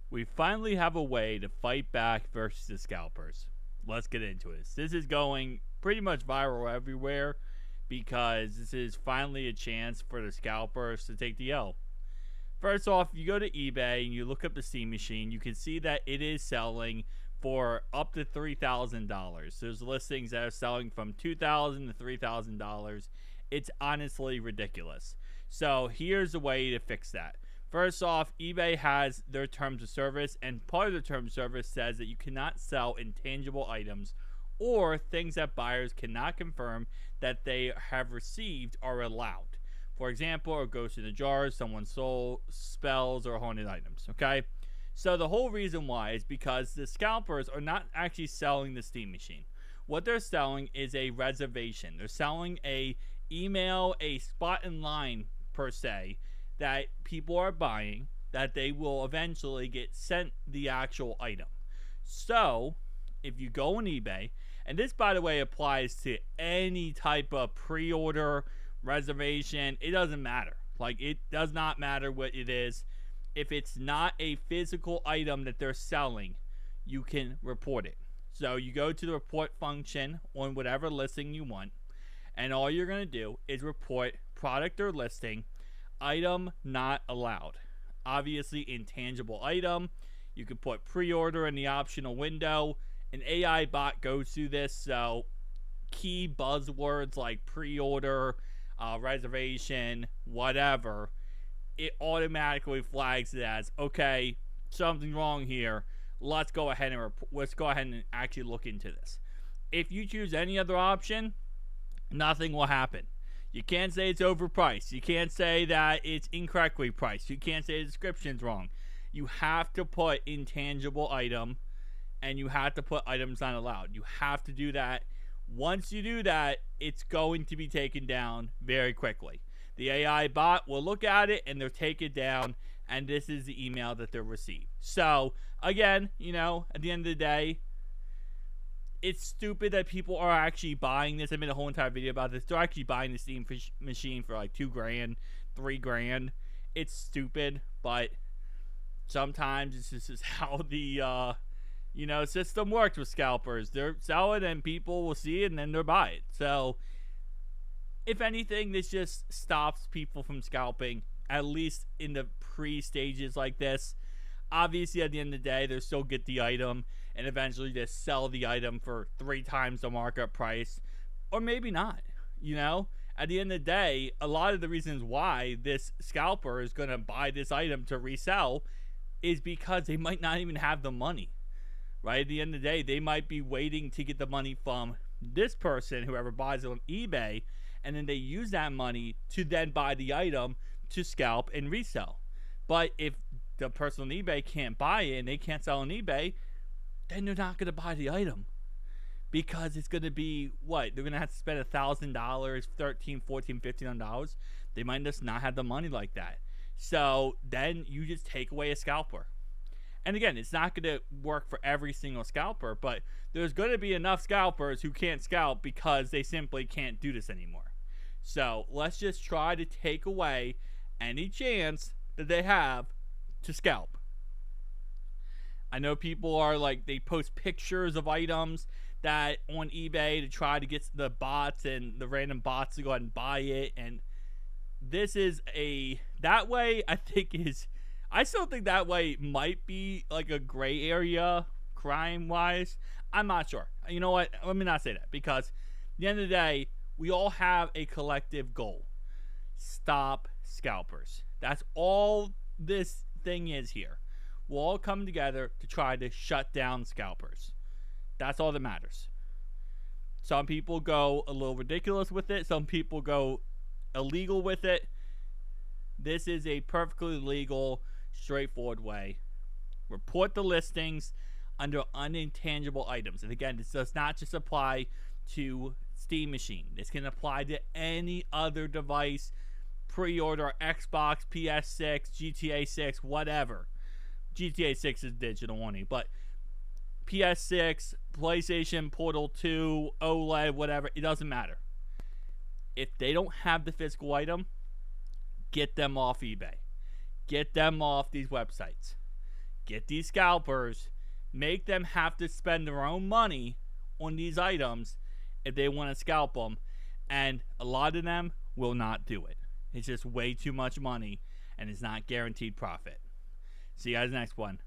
We finally have a way to fight back versus the scalpers. Let's get into this. This is going pretty much viral everywhere because this is finally a chance for the scalpers to take the L. First off, you go to eBay and you look up the Steam machine, you can see that it is selling for up to $3,000. There's listings that are selling from $2,000 to $3,000. It's honestly ridiculous. So here's a way to fix that. First off, eBay has their terms of service, and part of the terms of service says that you cannot sell intangible items or things that buyers cannot confirm that they have received are allowed. For example, a ghost in a jar, someone's soul, spells, or haunted items. Okay? So the whole reason why is because the scalpers are not actually selling the Steam machine. What they're selling is a reservation. They're selling a email, a spot in line per se, that people are buying, that they will eventually get sent the actual item. So if you go on eBay, and this by the way applies to any type of pre-order, reservation, it doesn't matter. Like, it does not matter what it is. If it's not a physical item that they're selling, you can report it. So you go to the report function on whatever listing you want, and all you're going to do is report product or listing, item not allowed. Obviously, intangible item. You can put pre-order in the optional window. An AI bot goes through this, so key buzzwords like pre-order, reservation, whatever, it automatically flags it as, okay, something's wrong here. Let's go ahead and actually look into this. If you choose any other option, nothing will happen. You can't say it's overpriced. You can't say that it's incorrectly priced. You can't say the description's wrong. You have to put intangible item, and you have to put items not allowed. You have to do that. Once you do that, it's going to be taken down very quickly. The AI bot will look at it, and they'll take it down, and this is the email that they'll receive. So, again, at the end of the day, it's stupid that people are actually buying this. I made a whole entire video about this. They're actually buying the Steam machine for like $2,000, $3,000. It's stupid, but sometimes this is how the system works with scalpers. They're selling, and people will see it, and then they'll buy it. So, if anything, this just stops people from scalping, at least in the pre-stages like this. Obviously, at the end of the day, they'll still get the item and eventually just sell the item for 3 times the market price. Or maybe not, At the end of the day, a lot of the reasons why this scalper is going to buy this item to resell is because they might not even have the money, right? At the end of the day, they might be waiting to get the money from this person, whoever buys it on eBay, and then they use that money to then buy the item to scalp and resell. But if the person on eBay can't buy it and they can't sell on eBay, then they're not going to buy the item, because it's going to be what? They're going to have to spend $1,000, $1,300, $1,400, $1,500. They might just not have the money like that. So then you just take away a scalper. And again, it's not going to work for every single scalper, but there's going to be enough scalpers who can't scalp because they simply can't do this anymore. So let's just try to take away any chance that they have to scalp. I know people are like, they post pictures of items that on eBay to try to get the bots and the random bots to go ahead and buy it. And this is that way I still think that way might be like a gray area crime wise. I'm not sure. You know what? Let me not say that, because at the end of the day, we all have a collective goal. Stop scalpers. That's all this thing is here. We'll all come together to try to shut down scalpers. That's all that matters. Some people go a little ridiculous with it. Some people go illegal with it. This is a perfectly legal, straightforward way. Report the listings under unintangible items. And again, this does not just apply to Steam machine. This can apply to any other device, pre-order, Xbox, PS6, GTA 6, whatever. GTA 6 is digital only, but PS6, PlayStation, Portal 2, OLED, whatever, it doesn't matter. If they don't have the physical item, get them off eBay. Get them off these websites. get these scalpers, make them have to spend their own money on these items if they want to scalp them, and a lot of them will not do it. It's just way too much money, and it's not guaranteed profit. See you guys next one.